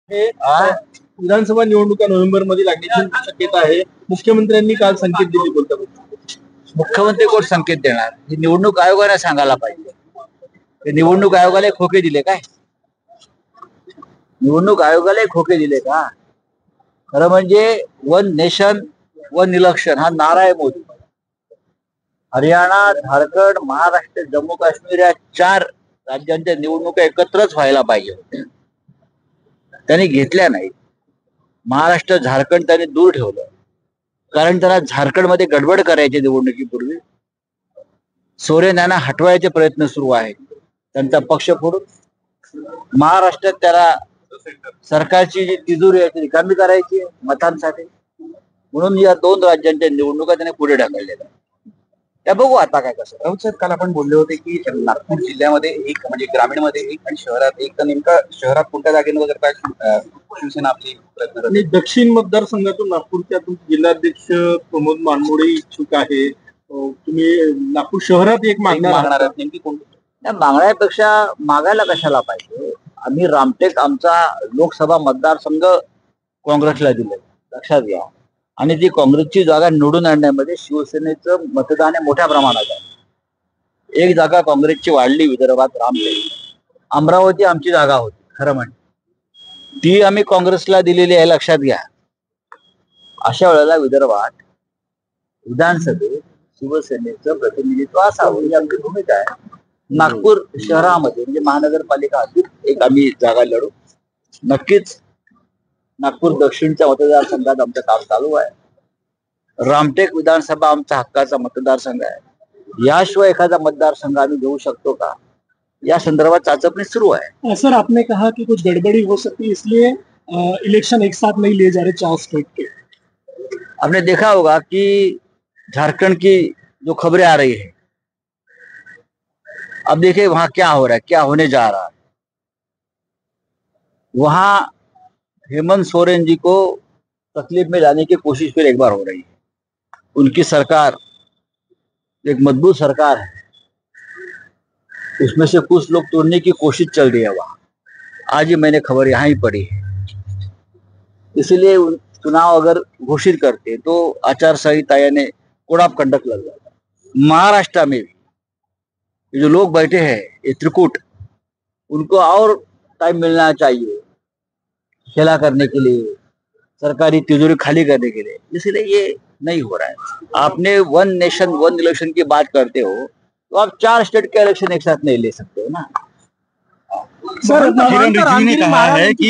हे विधानसभा निवडणुका नोव्हेंबर मध्ये लागण्याची शक्यता आहे. मुख्यमंत्र्यांनी काल संकेत दिले कोणत्या मुख्यमंत्री कोण संकेत देणार? ही निवडणूक आयोगाने सांगायला पाहिजे. ते निवडणूक आयोगाला खोके दिले काय? निवडणूक आयोगाला खोके दिले का? खरं म्हणजे वन नेशन वन इलेक्शन हा नारा आहे मोदी. हरियाणा, झारखंड, महाराष्ट्र, जम्मू काश्मीर या 4 राज्यांच्या निवडणुका एकत्रच व्हायला पाहिजे. त्यांनी घेतल्या नाही. महाराष्ट्र, झारखंड त्यांनी दूर ठेवलं, कारण त्यांना झारखंडमध्ये गडबड करायची निवडणुकीपूर्वी. सोरेन यांना हटवायचे प्रयत्न सुरू आहेत त्यांचा पक्ष फोडून. महाराष्ट्रात त्याला सरकारची जी तिजोरी आहे ती रिकामी करायची मतांसाठी, म्हणून या 2 राज्यांच्या निवडणुका त्याने पुढे ढकललेल्या. त्या बघू आता काय कसं. राऊत साहेब, काल आपण बोलले होते की नागपूर जिल्ह्यामध्ये एक म्हणजे ग्रामीणमध्ये एक आणि शहरात एक, तर नेमका शहरात कोणत्या जागेवर काय शिवसेना आपली प्रयत्न करते? दक्षिण मतदारसंघातून नागपूरच्या जिल्हाध्यक्ष प्रमोद मानमोडे इच्छुक आहे. तुम्ही नागपूर शहरात एक मागणार आहात, नेमकी कोणती? त्या मागण्यापेक्षा मागायला कशाला पाहिजे? आम्ही रामटेक आमचा लोकसभा मतदारसंघ काँग्रेसला दिले, लक्षात घ्या. आणि ती काँग्रेसची जागा निवडून आणण्यामध्ये शिवसेनेचं मतदान हे मोठ्या प्रमाणात आहे. एक जागा काँग्रेसची वाढली विदर्भात, रामटेक. अमरावती आमची जागा होती खरं म्हणजे, ती आम्ही काँग्रेसला दिलेली आहे, लक्षात घ्या. अशा वेळेला विदर्भात विधानसभेत शिवसेनेचं प्रतिनिधित्व असावं ही आमची भूमिका आहे. नागपूर शहरामध्ये म्हणजे महानगरपालिका अधिक एक आम्ही जागा लढू. नक्कीच नागपूर दक्षिणच्या मतदारसंघात आमचं काम चालू आहे. रामटेक विधानसभा आमचा हक्काचा मतदारसंघ आहे. याशिवाय एखादा मतदारसंघ आम्ही घेऊ शकतो का, या संदर्भात चाचपणी सुरू है. सर, आपने कहा कि कुछ गड़बड़ी हो सकती है, इसलिए इलेक्शन एक साथ नहीं लिए जा रहे 4 स्टेट के. आपने देखा होगा कि झारखंड की जो खबरें आ रही है, अब देखिए वहां क्या हो रहा है, क्या होने जा रहा है. वहां हेमंत सोरेन जी को तकलीफ में लाने की कोशिश फिर एक बार हो रही है. उनकी सरकार एक मजबूत सरकार है, उसमें से कुछ लोग तोड़ने की कोशिश चल रही है वहां. आज ही मैंने खबर यहां ही पढ़ी है. इसलिए चुनाव अगर घोषित करते तो आचार संहिता यानी कोड ऑफ कंडक्ट लग जाता. महाराष्ट्र में भी जो लोग बैठे हैं ये त्रिकूट, उनको और टाइम मिलना चाहिए खेला करने के लिए, सरकारी तिजोरी खाली करने के लिए. इसलिए ये नहीं हो रहा है. आपने वन नेशन वन इलेक्शन की बात करते हो तो आप 4 स्टेट के इलेक्शन एक साथ नहीं ले सकते हो ना. सर, किरण रिजिजू ने कहा है कि